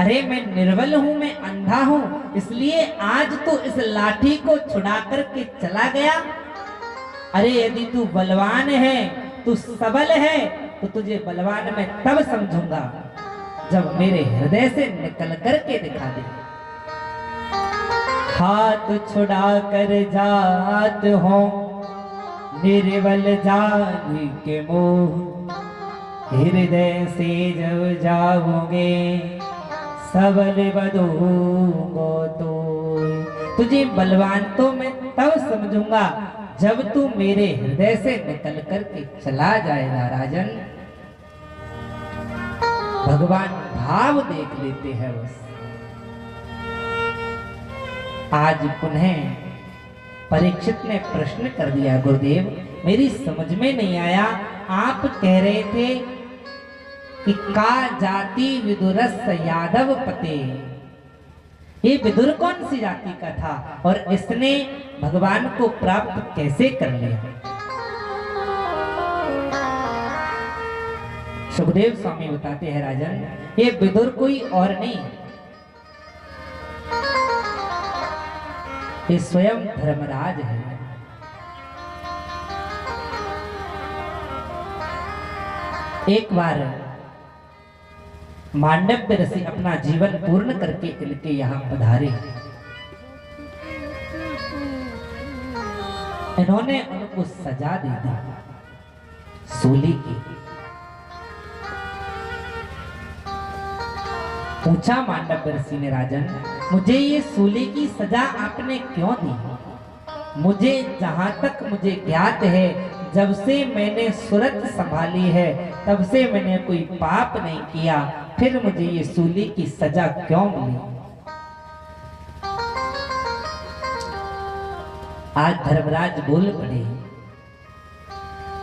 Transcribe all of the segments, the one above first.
अरे मैं निर्बल हूं, मैं अंधा हूं, इसलिए आज तो इस लाठी को छुड़ा करके चला गया। अरे यदि तू बलवान है, तू सबल है, तो तुझे बलवान मैं तब समझूंगा जब मेरे हृदय से निकल करके दिखा दे। हाथ छुड़ा कर जात हो निर्बल जानी के मोह, हृदय से जब जाओगे सबल बदूंगो तो। तुझे बलवान तो मैं तब समझूंगा जब तू मेरे हृदय से निकल करके चला जाएगा राजन। भगवान भाव देख लेते हैं बस। आज पुनः परीक्षित ने प्रश्न कर दिया, गुरुदेव मेरी समझ में नहीं आया, आप कह रहे थे कि का जाति विदुरस यादव पते, ये विदुर कौन सी जाति का था और इसने भगवान को प्राप्त कैसे कर लिया? सुखदेव स्वामी बताते हैं राजन, ये विदुर कोई और नहीं, ये स्वयं धर्मराज है। एक बार मांडव्य ऋषि अपना जीवन पूर्ण करके इनके यहां पधारे। इन्होंने उनको सजा दी थी सूली की। पूछा मांडव्य ऋषि ने, राजन मुझे ये सूली की सजा आपने क्यों दी? मुझे जहां तक मुझे ज्ञात है, जब से मैंने सुरत संभाली है तब से मैंने कोई पाप नहीं किया, फिर मुझे ये सूली की सजा क्यों मिली? आज धर्मराज बोल पड़े,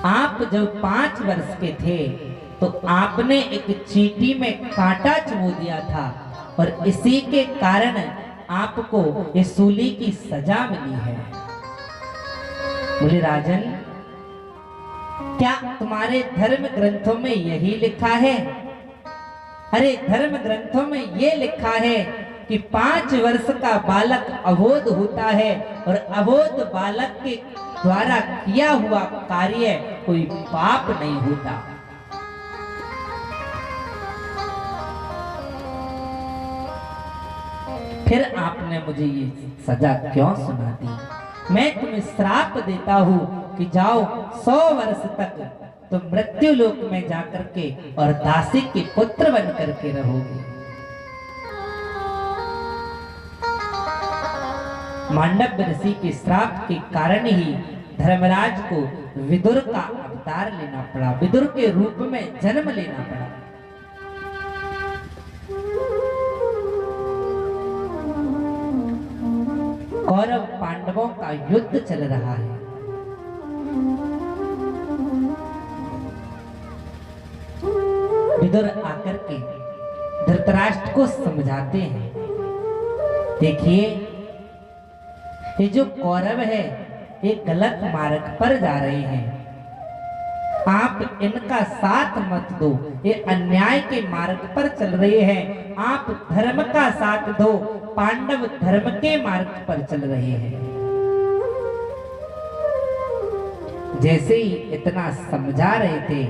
आप जब 5 वर्ष के थे तो आपने एक चींटी में कांटा चुभो दिया था और इसी के कारण आपको ये सूली की सजा मिली है। बोले राजन, क्या तुम्हारे धर्म ग्रंथों में यही लिखा है? अरे धर्म ग्रंथों में ये लिखा है कि 5 वर्ष का बालक अबोध होता है और अबोध बालक के द्वारा किया हुआ कार्य कोई पाप नहीं होता। फिर आपने मुझे ये सजा क्यों सुना दी? मैं तुम्हें श्राप देता हूं कि जाओ 100 वर्ष तक तुम मृत्यु लोक में जाकर के और दासी के पुत्र बन करके रहोगे। मांडव्य ऋषि के श्राप के कारण ही धर्मराज को विदुर का अवतार लेना पड़ा, विदुर के रूप में जन्म लेना पड़ा। कौरव पांडवों का युद्ध चल रहा है। विदुर आकर के धृतराष्ट्र को समझाते हैं, देखिए ये जो कौरव है ये गलत मार्ग पर जा रहे हैं, आप इनका साथ मत दो, ये अन्याय के मार्ग पर चल रहे हैं, आप धर्म का साथ दो, पांडव धर्म के मार्ग पर चल रहे हैं। जैसे ही इतना समझा रहे थे,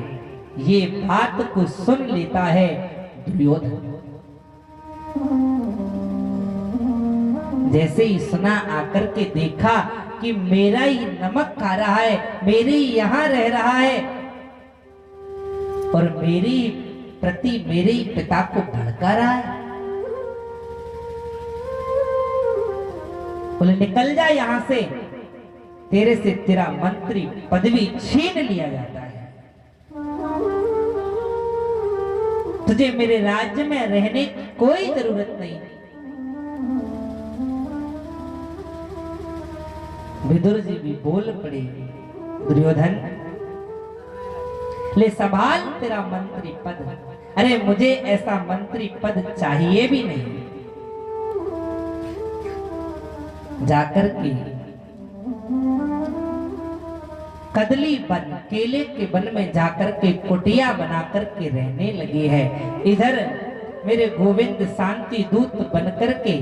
ये बात को सुन लेता है दुर्योधन। जैसे ही सुना, आकर के देखा कि मेरा ही नमक खा रहा है, मेरे ही यहां रह रहा है और मेरी प्रति मेरे ही पिता को भड़का रहा है। बोले निकल जा यहां से, तेरे से तेरा मंत्री पदवी छीन लिया जाता है, तुझे मेरे राज्य में रहने की कोई जरूरत नहीं। विदुर जी भी बोल पड़े, दुर्योधन ले संभाल तेरा मंत्री पद। अरे मुझे ऐसा मंत्री पद चाहिए भी नहीं। जाकर के कदली वन, केले के वन में जाकर के कुटिया बना करके रहने लगे हैं। इधर मेरे गोविंद शांति दूत बनकर के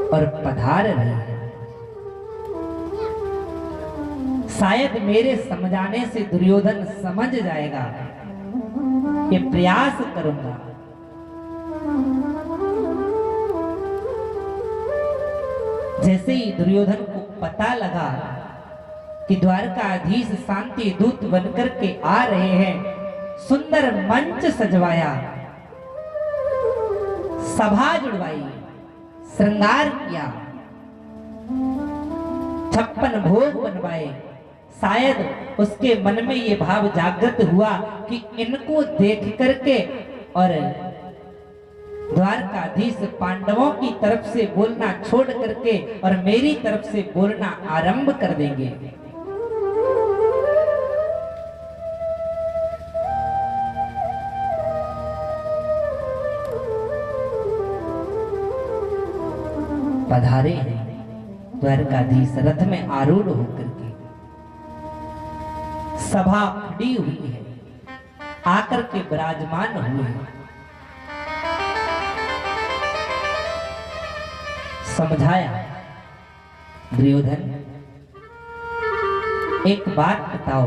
और पधार रहे हैं। शायद मेरे समझाने से दुर्योधन समझ जाएगा, ये प्रयास करूंगा। जैसे ही दुर्योधन को पता लगा कि द्वारकाधीश शांति दूत बनकर के आ रहे हैं, सुंदर मंच सजवाया, सभा जुड़वाई, श्रृंगार किया, 56 भोग बनवाए। शायद उसके मन में ये भाव जागृत हुआ कि इनको देख करके और द्वारकाधीश पांडवों की तरफ से बोलना छोड़ करके और मेरी तरफ से बोलना आरंभ कर देंगे। पधारे हैं द्वारकाधीश रथ में आरूढ़ होकर के। सभा खड़ी हुई है, आकर के विराजमान हुए हैं। समझाया, दुर्योधन एक बात बताओ,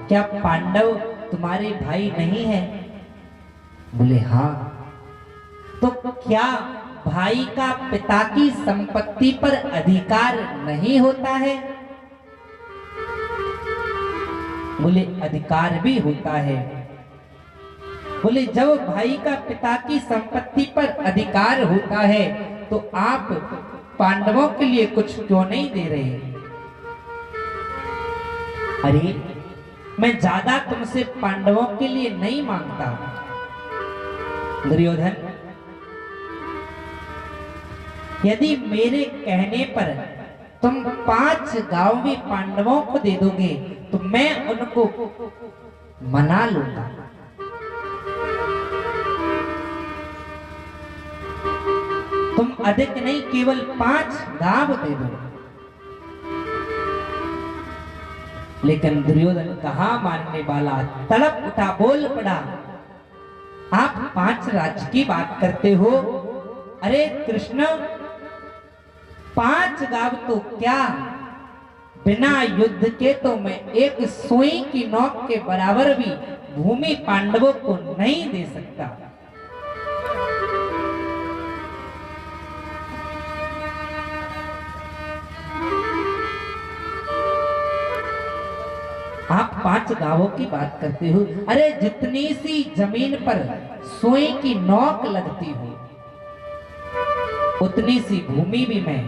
क्या पांडव तुम्हारे भाई नहीं है? बोले हाँ। तो क्या भाई का पिता की संपत्ति पर अधिकार नहीं होता है? बोले अधिकार भी होता है। बोले जब भाई का पिता की संपत्ति पर अधिकार होता है तो आप पांडवों के लिए कुछ क्यों नहीं दे रहे? अरे मैं ज्यादा तुमसे पांडवों के लिए नहीं मांगता। दुर्योधन, यदि मेरे कहने पर तुम 5 गांव भी पांडवों को दे दोगे तो मैं उनको मना लूंगा। तुम अधिक नहीं, केवल 5 गांव दे दो। लेकिन दुर्योधन कहाँ मानने वाला, तड़प उठा, बोल पड़ा, आप 5 राज्य की बात करते हो? अरे कृष्ण, 5 गांव तो क्या, बिना युद्ध के तो मैं एक सुई की नोक के बराबर भी भूमि पांडवों को नहीं दे सकता। आप 5 गांवों की बात करते हो? अरे जितनी सी जमीन पर सुई की नोक लगती हो उतनी सी भूमि भी मैं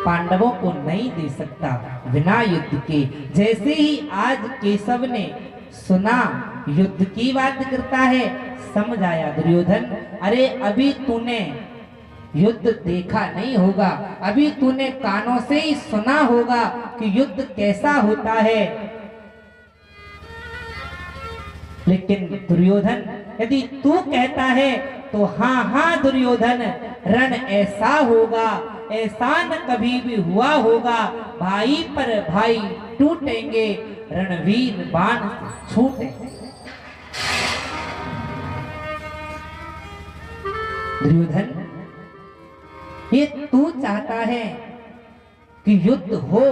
पांडवों को नहीं दे सकता बिना युद्ध के। जैसे ही आज केशव ने सुना युद्ध की बात करता है, समझ आया दुर्योधन, अरे अभी तूने युद्ध देखा नहीं होगा, अभी तूने कानों से ही सुना होगा कि युद्ध कैसा होता है। लेकिन दुर्योधन, यदि तू कहता है तो हाँ हाँ दुर्योधन, रण ऐसा होगा, ऐसा न कभी भी हुआ होगा, भाई पर भाई टूटेंगे, रणवीर बाण छूटेंगे। दुर्योधन, ये तू चाहता है कि युद्ध हो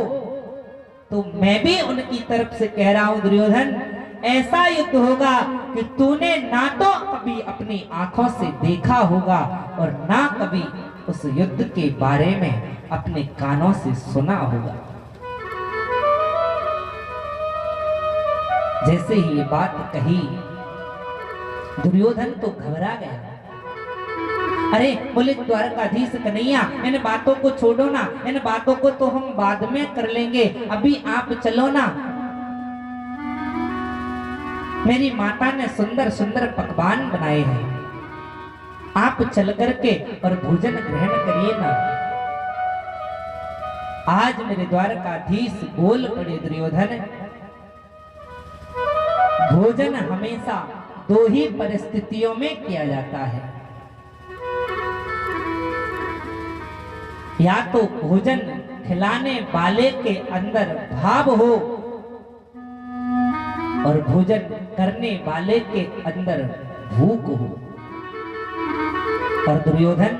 तो मैं भी उनकी तरफ से कह रहा हूं दुर्योधन, ऐसा युद्ध होगा कि तूने ना तो कभी अपनी आंखों से देखा होगा और ना कभी उस युद्ध के बारे में अपने कानों से सुना होगा। जैसे ही ये बात कही, दुर्योधन तो घबरा गया। अरे बोले द्वारकाधीश कन्हैया, इन बातों को छोड़ो ना, इन बातों को तो हम बाद में कर लेंगे, अभी आप चलो ना। मेरी माता ने सुंदर सुंदर पकवान बनाए हैं, आप चल करके और भोजन ग्रहण करिए ना। आज मेरे द्वारकाधीश बोल पड़े, दुर्योधन, भोजन हमेशा 2 ही परिस्थितियों में किया जाता है, या तो भोजन खिलाने वाले के अंदर भाव हो और भोजन करने वाले के अंदर भूख हो। और दुर्योधन,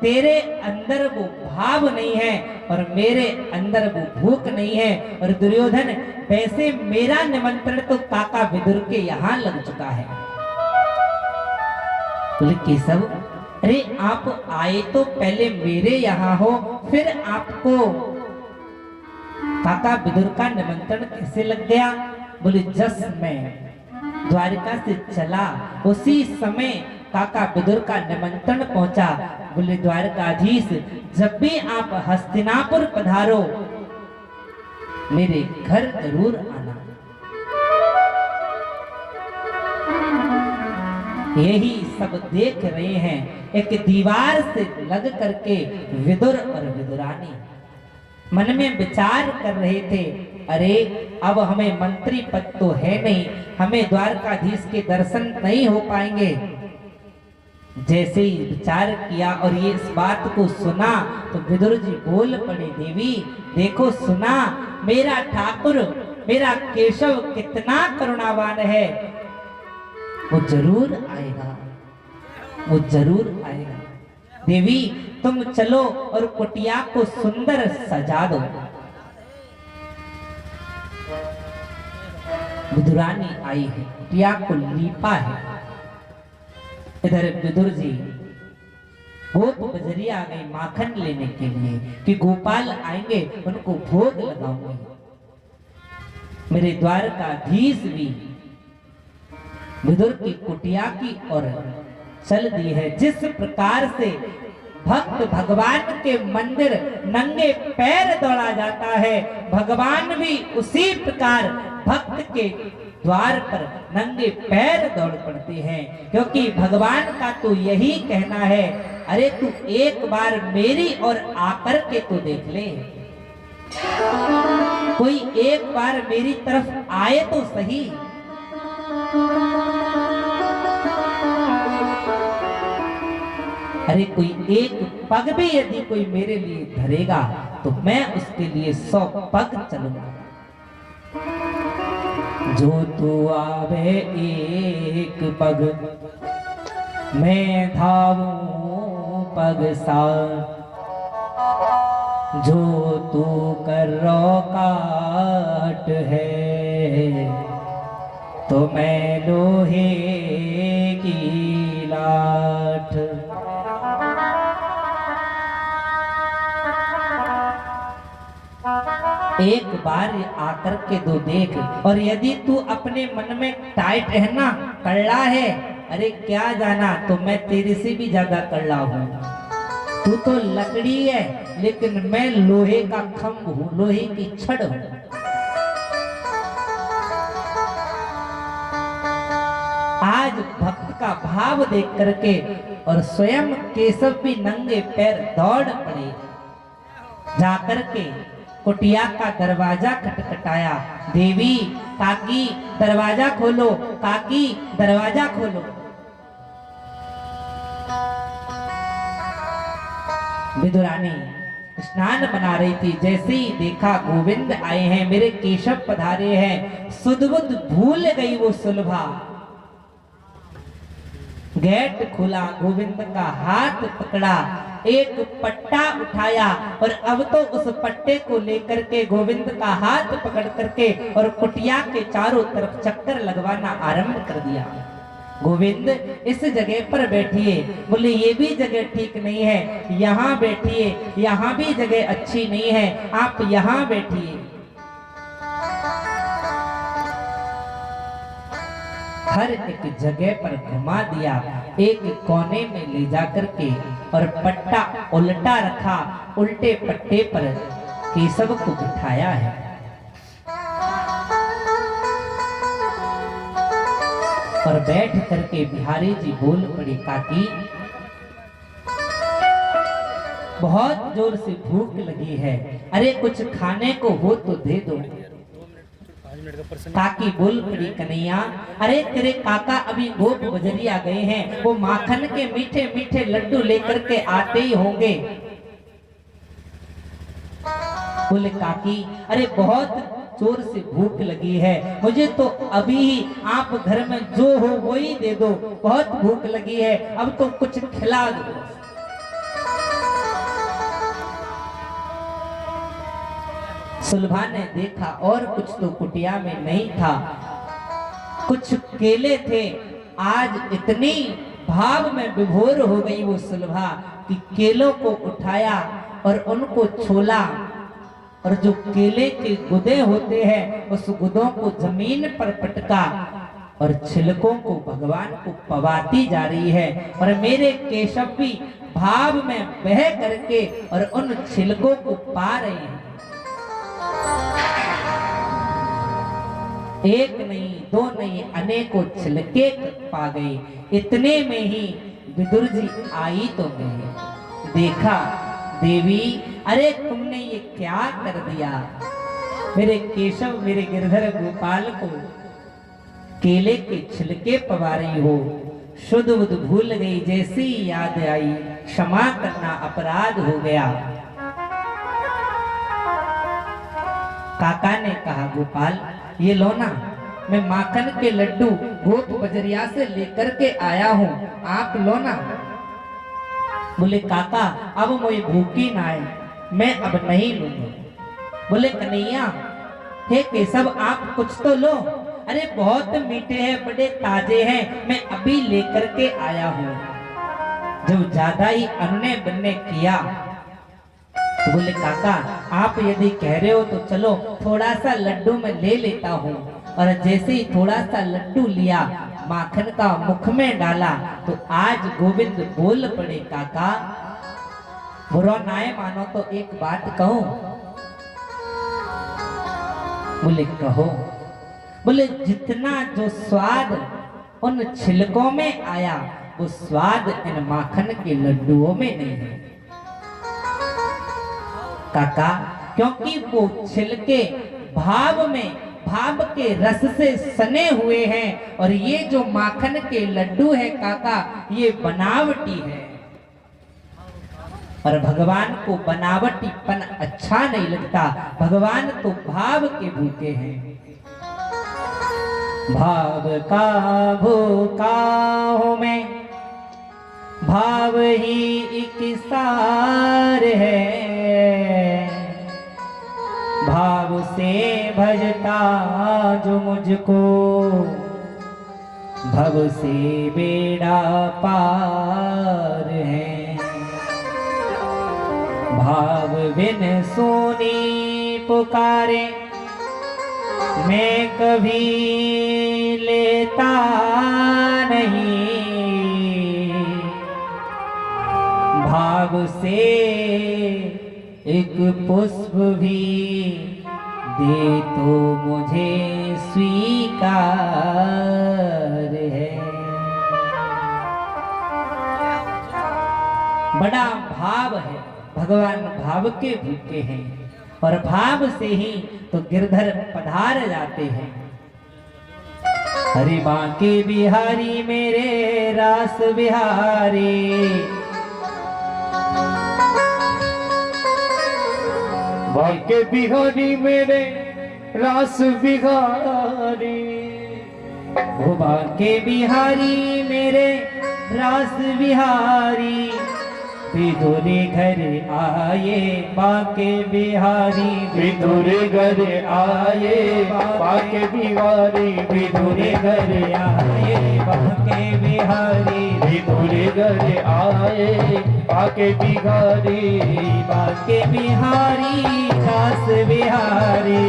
तेरे अंदर वो भाव नहीं है और मेरे अंदर वो भूख नहीं है। और दुर्योधन, वैसे मेरा निमंत्रण तो काका विदुर के यहाँ लग चुका है। बोले केशव, अरे आप आए तो पहले मेरे यहाँ हो, फिर आपको काका विदुर का निमंत्रण कैसे लग गया? बोले जस मैं द्वारिका से चला उसी समय काका विदुर का निमंत्रण पहुंचा। बोले द्वारकाधीश, जब भी आप हस्तिनापुर पधारो मेरे घर जरूर आना। यही सब देख रहे हैं, एक दीवार से लग करके विदुर और विदुरानी मन में विचार कर रहे थे, अरे अब हमें मंत्री पद तो है नहीं, हमें द्वारकाधीश के दर्शन नहीं हो पाएंगे। जैसे ही विचार किया और ये इस बात को सुना तो विदुर जी बोल पड़े, देवी देखो सुना, मेरा ठाकुर मेरा केशव कितना करुणावान है, वो जरूर आएगा, वो जरूर आएगा। देवी तुम चलो और कुटिया को सुंदर सजा दो। विदुरानी आई है, कुटिया को लीपा है। इधर विदुर जी गोप बजरी आ गई माखन लेने के लिए कि गोपाल आएंगे उनको भोग लगाऊंगी। मेरे द्वारकाधीश भी विदुर की कुटिया की ओर चल दी है। जिस प्रकार से भक्त भगवान के मंदिर नंगे पैर दौड़ा जाता है, भगवान भी उसी प्रकार भक्त के द्वार पर नंगे पैर दौड़ पड़ते हैं। क्योंकि भगवान का तो यही कहना है, अरे तू एक बार मेरी ओर आकर के तो देख ले, कोई एक बार मेरी तरफ आए तो सही। अरे कोई एक पग भी यदि कोई मेरे लिए धरेगा तो मैं उसके लिए 100 पग चलूंगा। जो तू आवे एक पग मैं धावूं पग सा, जो तू कर काट है तो मैं लोहे की लाठ। एक बार आकर के दो देख, और यदि तू अपने मन में टाइट है ना, कड़ला है, अरे क्या जाना तो मैं तेरे से भी ज्यादा कड़ला हूँ। तू तो लकड़ी है लेकिन मैं लोहे का खंभ हूँ, लोहे की छड़ हूँ। आज भक्त का भाव देख करके और स्वयं केशव भी नंगे पैर दौड़ पड़े, जाकर के कुटिया का दरवाजा खटखटाया। देवी काकी दरवाजा खोलो, काकी दरवाजा खोलो। विदुरानी स्नान बना रही थी, जैसे ही देखा गोविंद आए हैं, मेरे केशव पधारे हैं, सुध-बुध भूल गई वो सुलभा। गेट खुला, गोविंद का हाथ पकड़ा, एक पट्टा उठाया और अब तो उस पट्टे को लेकर के गोविंद का हाथ पकड़ करके और कुटिया के चारों तरफ चक्कर लगवाना आरंभ कर दिया। गोविंद इस जगह पर बैठिए। बोले ये भी जगह ठीक नहीं है, यहाँ बैठिए, यहाँ भी जगह अच्छी नहीं है, आप यहाँ बैठिए। हर एक जगह पर घुमा दिया, एक कोने में ले जाकर के और पट्टा उल्टा रखा, उल्टे पट्टे पर केशव को बिठाया है। और बैठ करके बिहारी जी बोल पड़े, काकी बहुत जोर से भूख लगी है, अरे कुछ खाने को हो तो दे दो। काकी बोल पड़ी, कन्हैया अरे तेरे काका अभी गोप बजरिया गए हैं, वो माखन के मीठे मीठे लड्डू लेकर के आते ही होंगे। बोले काकी अरे बहुत जोर से भूख लगी है, मुझे तो अभी ही आप घर में जो हो वो ही दे दो, बहुत भूख लगी है, अब तो कुछ खिला दो। सुलभा ने देखा और कुछ तो कुटिया में नहीं था, कुछ केले थे। आज इतनी भाव में विभोर हो गई वो सुलभा कि केलों को उठाया और उनको छोला, और जो केले के गुदे होते हैं उस गुदों को जमीन पर पटका और छिलकों को भगवान को पवाती जा रही है। और मेरे केशव भी भाव में बह करके और उन छिलकों को पा रहे हैं। एक नहीं, दो नहीं, अनेकों छिलके पा गई। इतने में ही विदुर जी आई तो गए। देखा, देवी अरे तुमने ये क्या कर दिया, मेरे केशव मेरे गिरधर गोपाल को केले के छिलके पवा रही हो। शुद्ध बुद्ध भूल गई, जैसी याद आई क्षमा करना अपराध हो गया। काका ने कहा, गोपाल ये लो ना, मैं माखन के लड्डू गोप बजरिया से लेकर के आया हूँ, आप लो ना। बोले काका अब मुझे भूखी ना आए, मैं अब नहीं लूंगा। बोले कन्हैया हे केशव आप कुछ तो लो। अरे बहुत मीठे हैं, बड़े ताजे हैं, मैं अभी लेकर के आया हूँ। जब ज्यादा ही अन्य बन्ने किया तो बोले काका आप यदि कह रहे हो तो चलो थोड़ा सा लड्डू मैं ले लेता हूँ। और जैसे ही थोड़ा सा लड्डू लिया, माखन का मुख में डाला तो आज गोविंद बोल पड़े, काका बुरा नाए मानो तो एक बात कहूं। बोले कहो। बोले जितना जो स्वाद उन छिलकों में आया वो स्वाद इन माखन के लड्डुओं में नहीं है काका, क्योंकि वो छिलके भाव में भाव के रस से सने हुए हैं और ये जो माखन के लड्डू है काका ये बनावटी है। और भगवान को बनावटीपन अच्छा नहीं लगता, भगवान तो भाव के भूखे हैं। भाव का भूखा हूं मैं, भाव ही एक सार है, भाव से भजता जो मुझको, भव से बेड़ा पार है। भाव बिन सोनी पुकारे मैं कभी लेता नहीं, भाव से एक पुष्प भी दे तो मुझे स्वीकार है। बड़ा भाव है, भगवान भाव के भूखे हैं और भाव से ही तो गिरधर पधार जाते हैं। हरि बांके बिहारी मेरे रास बिहारी, बांके बिहारी मेरे रास बिहारी, वो बांके बिहारी मेरे रास बिहारी, विदुर घर आए बांके बिहारी, विदुर घर आए बांके बिहारी, विदुर घर आए बांके बिहारी, विदुर घर आए बांके बिहारी, बांके बिहारी रास बिहारी,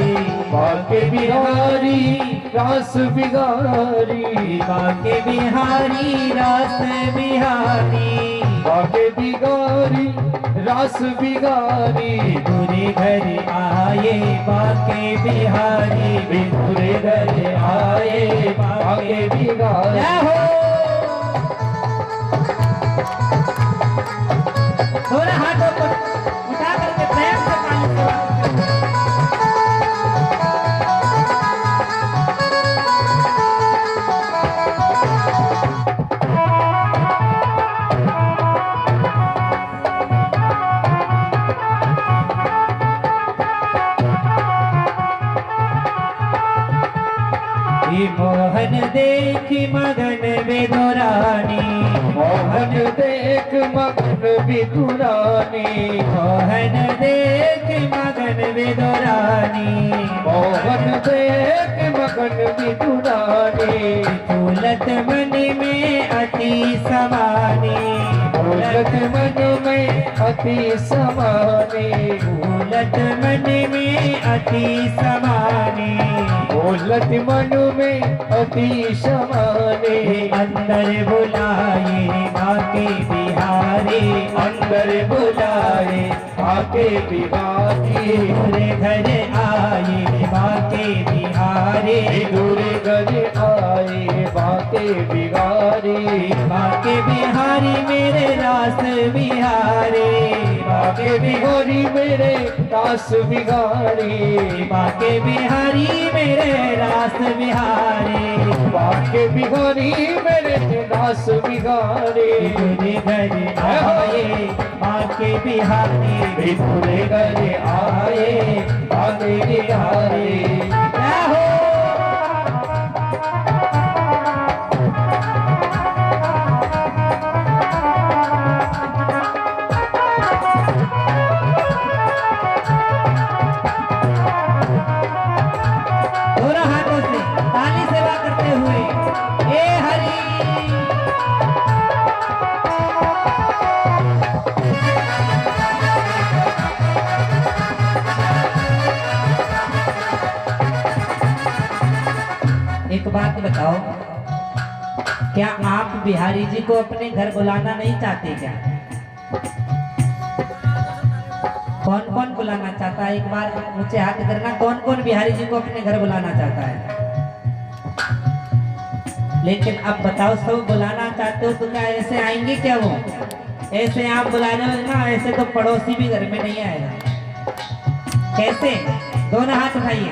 बांके बिहारी रास बिहारी, बांके बिहारी रास बिहारी, बांके बिहारी रास बिहारी, विदुर घर आए बांके बिहारी, विदुर घर आए बांके बिहारी। जय हो। थोड़ा हाथों को उठा करके प्रेम से काली सेवा करें। विदुरानी, मोहन देख मगन विदुरानी, मोहन देख मगन विदुरानी, मोहन देख मगन विदुरानी, फूलत मन में अति समानी, फूलत मन में अति समानी, फूलत मन में अति समानी, फूलत मन में अति समानी, अंदर बुलाए बाके बिहारी, अंदर बुलाए आके बिहारी, दूर घर आए बाके बिहारी, दूर घर आए बाके बिहारी, बाके बिहारी मेरे रास बिहारी, बाके बिहारी मेरे दास बिहारी, बाके बिहारी मेरे रास बिहारी, बाके बिहारी मेरे दास बिहारी, दूर घर आए बाके बिहारी, दूर घर आए बाके बिहारी। क्या हो दोनों हाथों से ताली सेवा करते हुए ए हरि एक बात बताओ, क्या आप बिहारी जी को अपने घर बुलाना नहीं चाहते क्या? कौन कौन बुलाना चाहता है? एक बार ऊंचे हाथ करना, कौन कौन बिहारी जी को अपने घर बुलाना चाहता है? लेकिन अब बताओ, सब बुलाना चाहते हो तो क्या ऐसे आएंगे क्या वो? ऐसे आप बुलाने ना, ऐसे तो पड़ोसी भी घर में नहीं आएगा। कैसे? दोनों हाथ उठाइए,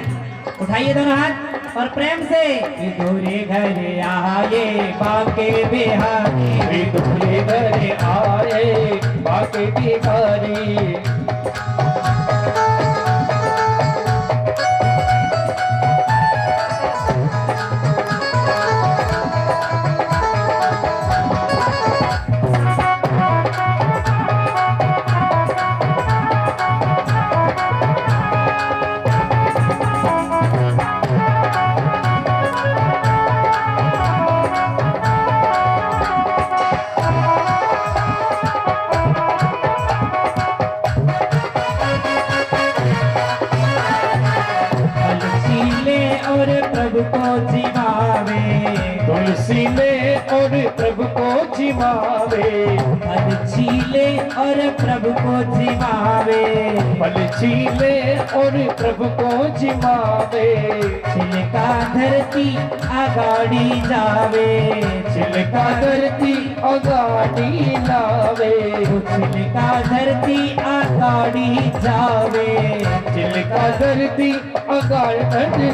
उठाइए दोनों हाथ और प्रेम से, दूरे घर आए बाके बिहारी, दूर घर आए बाके बिहारी, और प्रभु को जिमावे, तुलसी ले और प्रभु को जिमावे, फल छीले और प्रभु को जिमावे, फल छीले और प्रभु को जिमावे, छिलका धरती आगाड़ी जावे, छिलका धरती अगाड़ी लावे, छिलका धरती आगाड़ी जावे, छिलका धरती अगाड़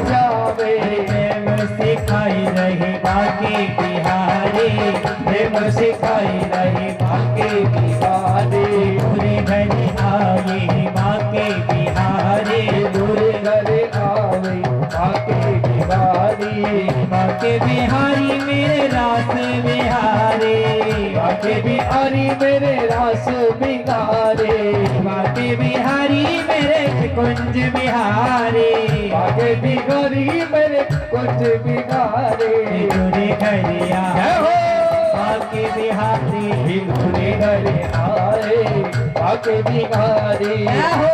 जावे, प्रेम सिखाई रहे बाके बिहारी, प्रेम सिखाई रहे बाके बिहारी, पूरे घर आए बाके बिहारी, दूर घर आवे बाके बिहारी, बाके बिहारी मेरे रास बिहारी, बाके बिहारी मेरे रास बिहारी, बाके बिहारी मेरे कुंज बिहारी, बाके बिहारी मेरे कुछ बिहारी, दूरे घर आए बाके बिहारी, दूर घर आए बाके बिहारी। क्या हो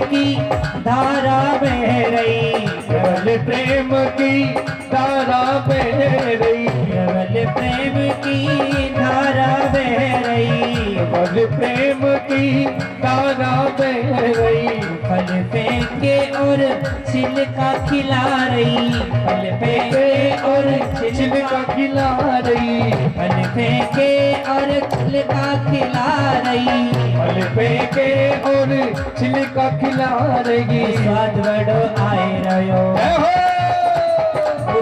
की धारा बह रही, केवल प्रेम की धारा बह रही, केवल प्रेम की धारा बह रही, केवल प्रेम की धारा बह रही, फल फेंके और छिलका खिला रही, फल फेंके और छिलका खिला रही, फल फेंके और छिलका खिला रही, फल फेंके और छिलका खिला रही। स्वाद बड़ो आए रहो, जय हो।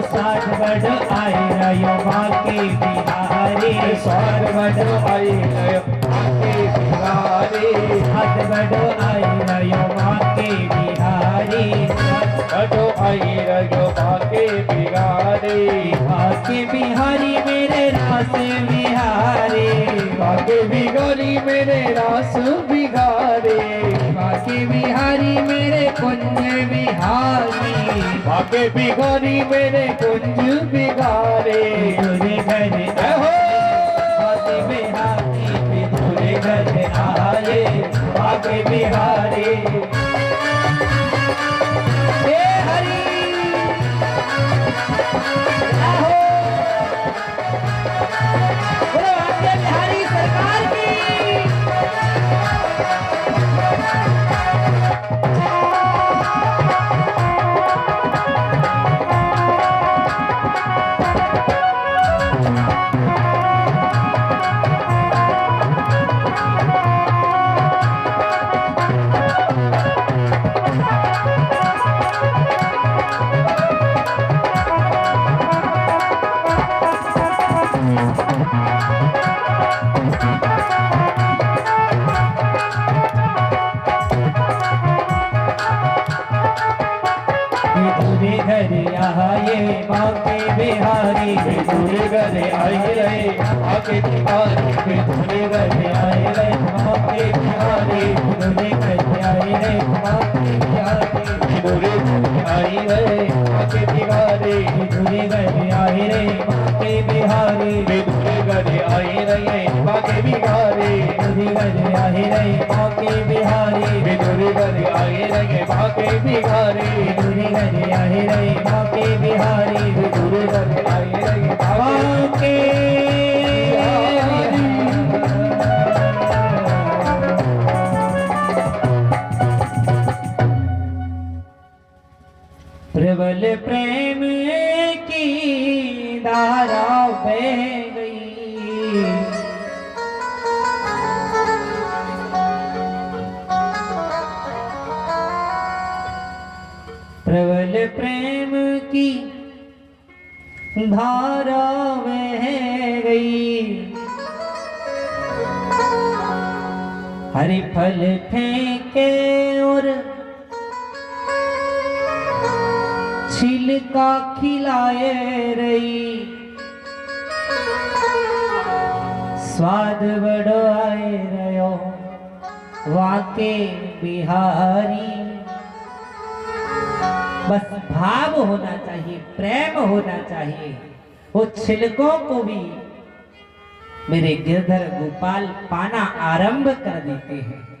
स्वाद बड़ो आए रहो बाके बिहारी, स्वाद बड़ो आई रयो बाके बिहारी, स्वाद बड़ो आए रहो बाके बिहारी, बड़ो आई रयो बाके बिहारी, बाके बिहारी मेरे रास बिहारी, बाके बिहारी मेरे रास बिहारी, बाके बिहारी मेरे कुंज बिहारी, बाके बिहारी मेरे कुंज बिहारी। तुझे घर जय हो। बाके बिहारी तुझे घर आए बाके बिहारी। हे हरि आहो, बोलो बाके बिहारी सरकार की। दूरे घर आए बाके बिहारी, दूरे घर आई रहे बाके बिहारी, दूरे घर आए रे बाके बिहारी, दूरे घर आए रे बाके बिहारी, दूरे घर आई रहे बाके बिहारी, दूरे घर आए रे बाके बिहारी, दूरे घर आई रहे बाके बिहारी, दूरे घर आए रे बाके बिहारी, दूरे घर आई रहे बाके बिहारी, दूरे घर आए रे बाके बिहारी, दूरे घर आई रहे बाके प्रबल प्रेम की धारा बह गई, प्रबल प्रेम की धारा बह गई, हरि फल फेंके और छिलका खिलाए रही, स्वाद बड़ो आए रहो वाके बिहारी। बस भाव होना चाहिए, प्रेम होना चाहिए। वो छिलकों को भी मेरे गिरधर गोपाल पाना आरंभ कर देते हैं।